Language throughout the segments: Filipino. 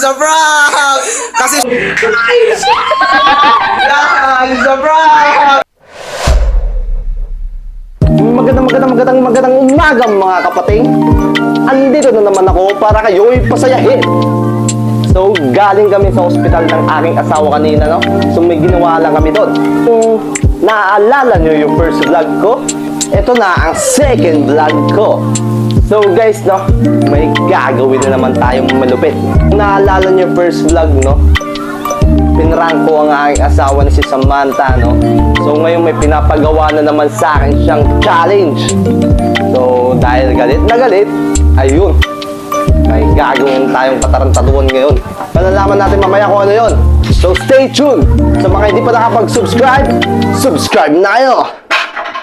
It's a prank! Kasi... Yan! It's a prank! Magandang umaga mga kapating. Andito na naman ako para kayo'y pasayahin. So, galing kami sa ospital ng aking asawa kanina, no? So, may ginawa lang kami doon. Kung naaalala nyo yung first vlog ko, ito na ang second vlog ko. So, guys, no? May gagawin na naman tayong malupit. Kung naaalala nyo yung first vlog, no? Pinrank ko ang aking asawa na si Samantha, no? So, ngayon may pinapagawa na naman sa akin siyang challenge. So, dahil galit na galit, ayun. May gagawin tayong patarantaduhan ngayon. Malalaman natin mamaya kung ano yun. So, stay tuned! Sa mga hindi pa nakapag-subscribe, subscribe na kayo!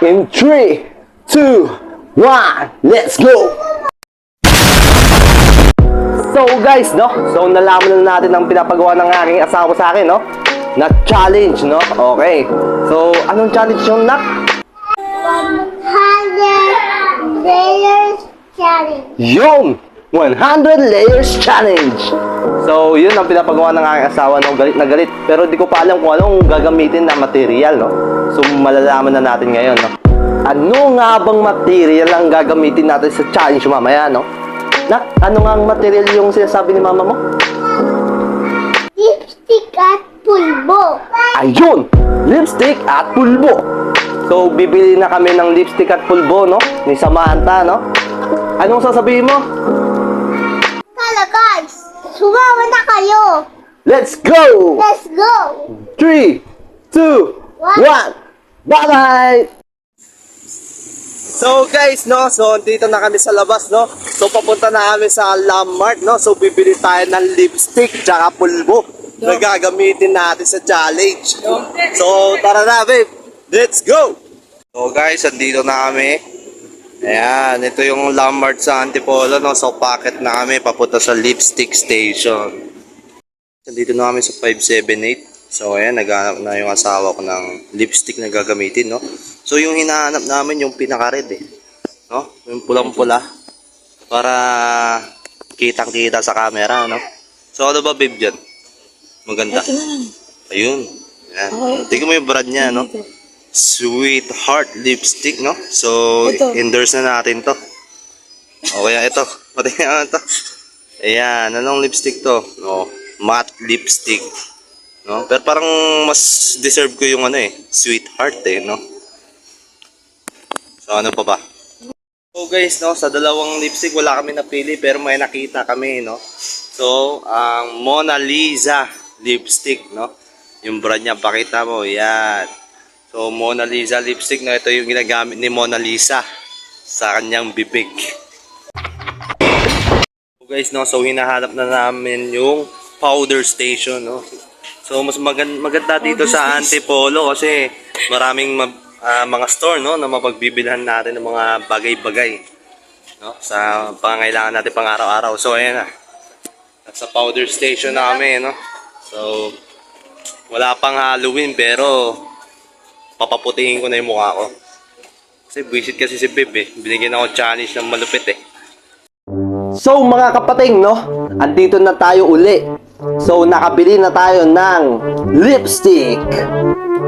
In 3, 2, 1, let's go! So guys, no? So nalaman na natin ang pinapagawa ng aking asawa sa akin, no? Na challenge, no? Okay. So, anong challenge yung nak? 100 layers challenge. Yung 100 layers challenge. So, yun ang pinapagawa ng aking asawa, no? Galit na galit. Pero di ko pa alam kung anong gagamitin na material, no? So, malalaman na natin ngayon, no? Ano nga bang material ang gagamitin natin sa challenge mamaya, no? Nak, ano nga ang material yung sinasabi ni mama mo? Lipstick at pulbo. Ayun! Lipstick at pulbo. So, bibili na kami ng lipstick at pulbo, no? Ni Samantha, no? Anong sasabihin mo? Hala guys, sumawa na kayo. Let's go! Let's go. 3, 2, 1. Bye-bye! So guys, no? So, dito na kami sa labas, no? So, papunta na kami sa Landmark, no? So, bibili tayo ng lipstick tsaka pulbo na gagamitin natin sa challenge. So, tara na, babe! Let's go! So guys, andito na kami. Ayan, ito yung Landmark sa Antipolo, no? So, packet na kami papunta sa lipstick station. Andito na kami sa 578. So, ayan, naghanap na yung asawa ko ng lipstick na gagamitin, no? So, yung hinahanap namin yung pinaka-red, eh. No? Yung pulang-pula. Para kitang-kita sa camera, no? So, ano ba, babe, dyan? Maganda. Ayun. Ayan. Tingnan mo yung brand niya, no? Sweetheart lipstick, no? So, endorse na natin to. O, kaya ito. Patingnan ito. Ayan. Anong lipstick to? No? Matte lipstick. No? Pero parang mas deserve ko yung ano eh, Sweetheart eh, no? So ano pa ba? So guys, no, sa dalawang lipstick wala kami napili pero may nakita kami, no? So, ang Mona Lisa lipstick, no? Yung brand niya, pakita mo, yan. So, Mona Lisa lipstick, no? Ito yung ginagamit ni Mona Lisa sa kanyang bibig. So guys, no, so hinahanap na namin yung powder station, no? So, mas maganda dito sa Antipolo kasi maraming mga store, no, na mapagbibilhan natin ng mga bagay-bagay, no, sa pangangailangan natin pang araw-araw. So, ayan na. Nasa powder station na kami, no. So, wala pang Halloween pero papaputihin ko na yung mukha ko. Kasi visit kasi si Beb, eh. Binigyan ako challenge ng malupit, eh. So, mga kapating, no, andito na tayo uli. So, nakabili na tayo ng lipstick.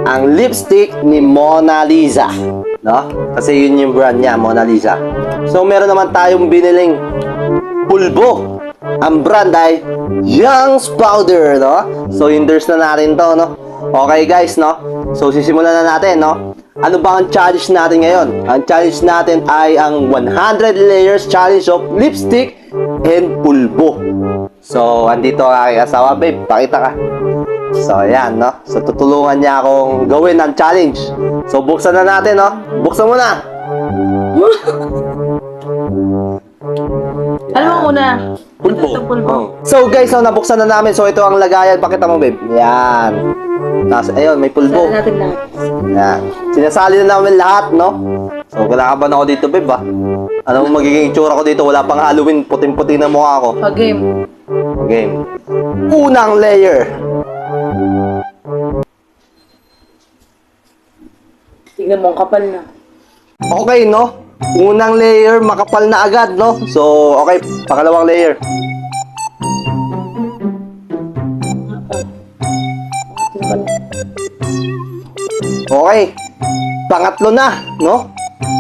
Ang lipstick ni Mona Lisa, no? Kasi yun yung brand niya, Mona Lisa. So, meron naman tayong biniling pulbo. Ang brand ay Young's Powder, no? So, endorse na natin to, no? Okay, guys, no? So, sisimulan na natin, no? Ano ba ang challenge natin ngayon? Ang challenge natin ay ang 100 layers challenge of lipstick and pulbo. So, andito ang aking asawa, babe. Pakita ka. So, ayan, no? So, tutulungan niya akong gawin ang challenge. So, buksan na natin, no? Buksan mo na! Ano mo una? Pulbo. Ito, pulbo. Oh. So, guys, so, nabuksan na namin. So, ito ang lagayan. Pakita mo, babe. Yan. Tapos, ayun, may pulbo. Saan natin lahat? Yan. Sinasali na namin lahat, no? So, kinakabahan ako dito, babe, ah. Anong magiging itsura ko dito? Wala pang Halloween. Puting-puti na mukha ko. Pag-game. Game. Unang layer. Tignan mo, ang kapal na. Okay, no? Unang layer, makapal na agad, no? So, okay, pangalawang layer. pala. Okay. Pangatlo na, no?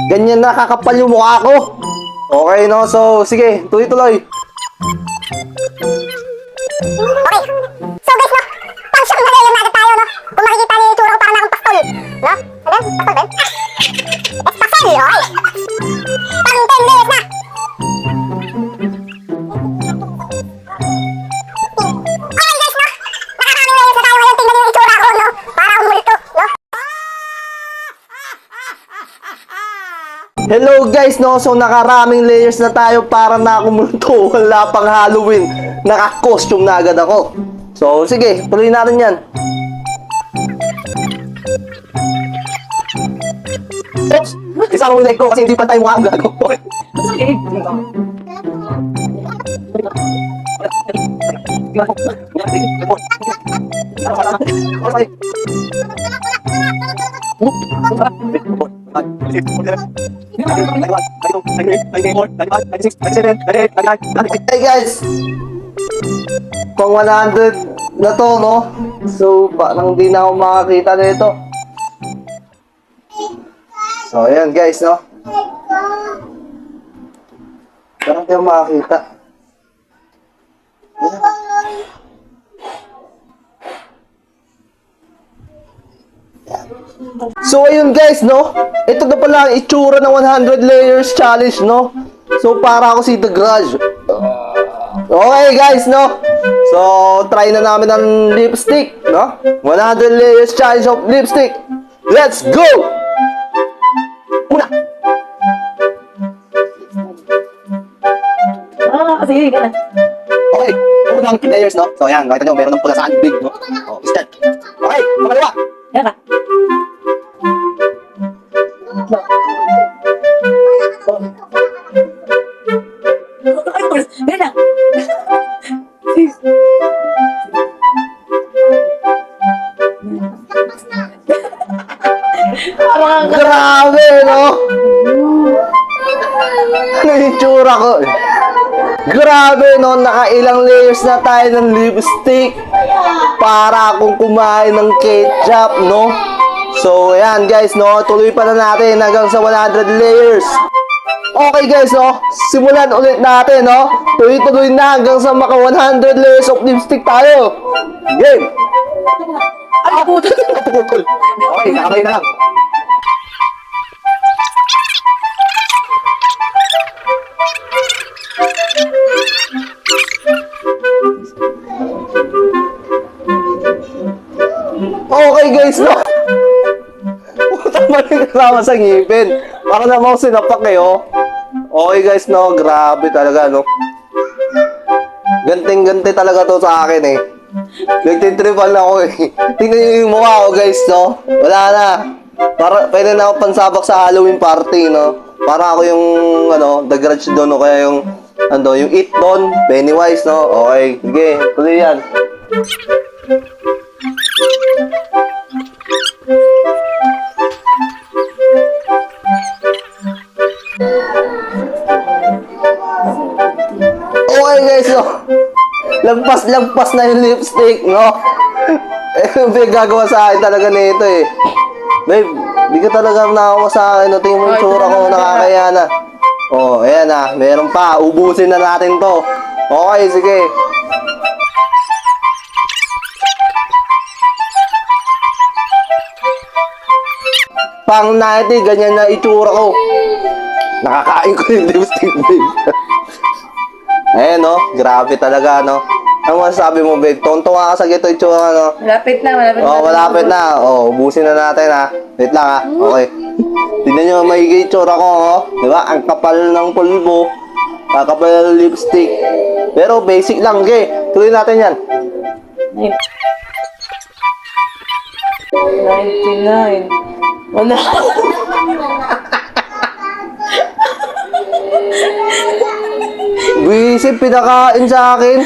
Ganyan na kakapal yung mukha ko. Okay, no? So, sige, tuloy-tuloy. Okay. So guys, no? Pang siyang na layer na agad tayo, no? Kung makikita niyo yung itsura ko, parang akong pastol. No? Ano? Pastol ba yun? It's pastel, okay. Pang 10 layers na. Okay guys, no? Nakakaraming layers na tayo ngayon. Tingnan niyo yung itsura ko, no? Para akong multo, no? Hello guys, no? So nakaraming layers na tayo para na kumulto. Wala pang Halloween. Naka-costume na agad ako. So sige, tuloy natin yan. Oops! Isama mo yung leg ko kasi hindi pa tayo mukha ang gago. Sige. Hey guys! Pang 100 na to, no? So, parang di na ako makakita nito. So, ayan guys, no? Parang di ako makakita. So, ayun guys, no? Ito na pala ang itsura ng 100 layers challenge, no? So, para ako si The Grudge. Okay guys, no? So, try na namin ang lipstick, no? 100 layers challenge of lipstick. Let's go! Una! Sige, ka na. Okay, unang layers, no? So, ayan, nakita nyo, meron ng pula saan, big, no? Oh, start. Okay, pangalawa. Yan ka. Yan na. Grabe, no? Ano yung tsura ko? Grabe, no? Nakailang layers na tayo ng lipstick para akong kumain ng ketchup, no? So, ayan guys, no? Tuloy pa na natin hanggang sa 100 layers. Okay guys, no? Simulan ulit natin, no? Tuloy-tuloy na hanggang sa maka 100 layers of lipstick tayo. Game! Ay, puto. Okay, nakabay na lang. Okay guys, no? Putang mali kasama sa ngipin. Para naman ako sinapak eh, oh. Okay guys, no? Grabe talaga, no? Ganting-ganti talaga to sa akin eh. Nagtitripal ako eh. Tingnan nyo yung mukha ko guys, no? Wala na. Para, pwede na ako pansabak sa Halloween party, no? Para ako yung, ano, The Grudge doon, o kaya yung, ano, yung It doon, Pennywise, no? Okay, sige, tuloy yan. Okay guys, no? Lagpas na yung lipstick, no? Eh, may gagawa sa akin talaga nito eh. Babe, di ka talaga nakawa sa akin, no? Tingin mo yung tsura ko, nakakaya na. Oh, ayan na, meron pa. Ubusin na natin to. Okay, sige. Pang 90, ganyan na itsura ko. Nakakain ko yung lipstick, babe. Ayan, no? Grabe talaga, no? Ano masasabi mo, babe? Tonto ka sa gito itsura, no? Malapit na, malapit na. Oh, malapit na. Oh, ubusin na natin, ha? Wait lang, ha? Okay. Tignan nyo, maigi itsura ko, oh. Diba? Ang kapal ng pulbo. Ang kapal ng lipstick. Pero basic lang, okay? Tuloy natin yan. 99. Wala. Buisip, pinakain sa akin.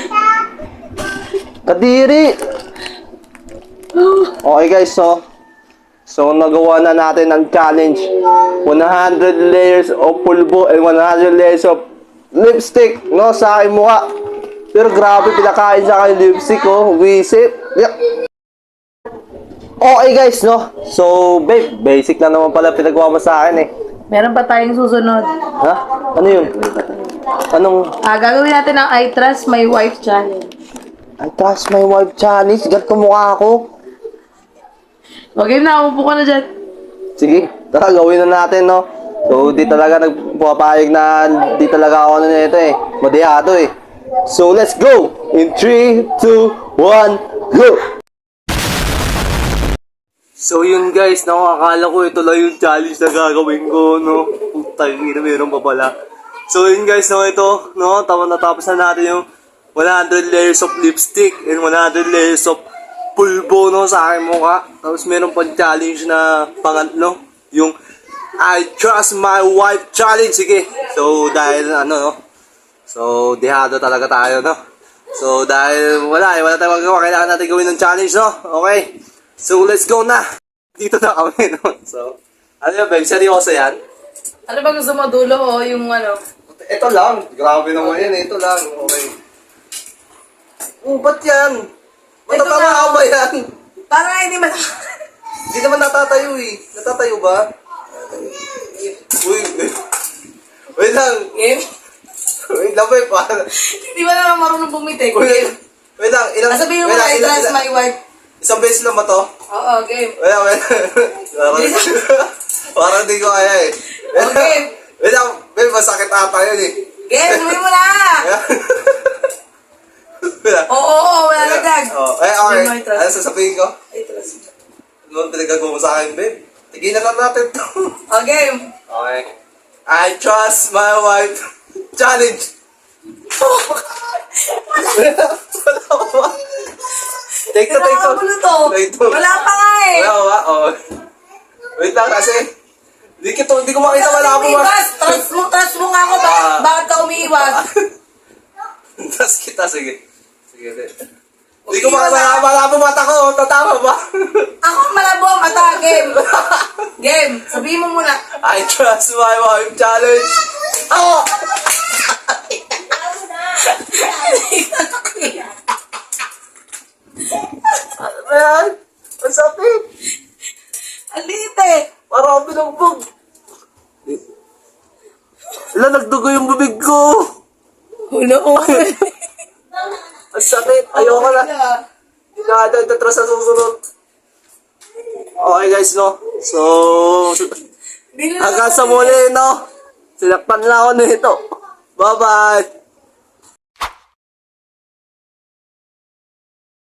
Kadiri. Okay guys, so nagawa na natin ang challenge. 100 layers of pulbo and 100 layers of lipstick, no, sa aking mukha. Pero grabe, pinakain sa akin yung lipstick, oh. Buisip. Yup. Okay guys, no? So, babe, basic na naman pala pinagawa mo sa akin eh. Meron pa tayong susunod. Ha? Ano yun? Anong... Gagawin natin ang I Trust My Wife Challenge. I trust my wife challenge. Gat ka mukha ako. Okay na, umupo ka na dyan. Sige, tara, gawin na natin, no? So, di talaga nagpapayag na di talaga ako na nito eh. Madiyado eh. So, let's go! In 3, 2, 1, go! So, yun guys, nakakala ko ito lang yung challenge na gagawin ko, no? Putang ina, meron pa pala. So, yun guys, no, ito, no? Natapos na natin yung 100 layers of lipstick and 100 layers of pulbo, no, sa aking mukha. Tapos meron pang challenge na pangatlo, yung I Trust My Wife Challenge. Sige. So, dahil ano, no? So, dehado talaga tayo, no? So, dahil wala tayong magawa, kailangan natin gawin ng challenge, no? Okay. So, let's go na. Dito na kami, no? So, ano yun, babe? Seryoso yan? Ano ba gusto mo dulo o yung ano? Ito lang. Grabe naman yan. Ito lang. Okay. Ba't yan? Matatama nga. ka ba yan? Parang hindi man... Hindi naman natatayo eh. Natatayo ba? Uy. Wait lang. Game? Wait lang, babe. Hindi ba naman marunong bumitik? Wait lang. Sabihin mo na, I trust my wife. Isang beses lang ba to? Oo, game. Wait lang. Parang di ko kaya eh. Okay. Wait lang. Babe, masakit ata yun eh. Game, sabihin mo na! Oo, wala nagdag. Okay. Sabihin mo, I trust. Ano sasabihin ko? I trust mo. Ano pinagagawa mo sa akin, babe? Tigilan lang natin to. Oh, game. Okay. I trust my wife. Challenge. Wala pa. Take two. Nakakagulo to. Take two. Wala pa nga eh. Wala ba? Oh. Wait lang kasi. Hindi ko makita wala po. Umiiwas. Trust mo nga ako. Bakit ka umiiwas? Trust kita, sige. Sige, hindi ko makita wala po mata ko. Tatama ba? Ako malabo ang mata. Game. Game. Sabihin mo muna. I trust my wife. Challenge. Oh! Ano ba yan? Ang sakit. Alite. Parang binugbog. Wala, nagdugo yung bibig ko. Hulo. Ang sakit. Ayoko na. Hindi na nga daw itatras sa susunod. Okay guys, no? So, hanggang sa muli, no? Sinaktan lang ako nito. Bye-bye.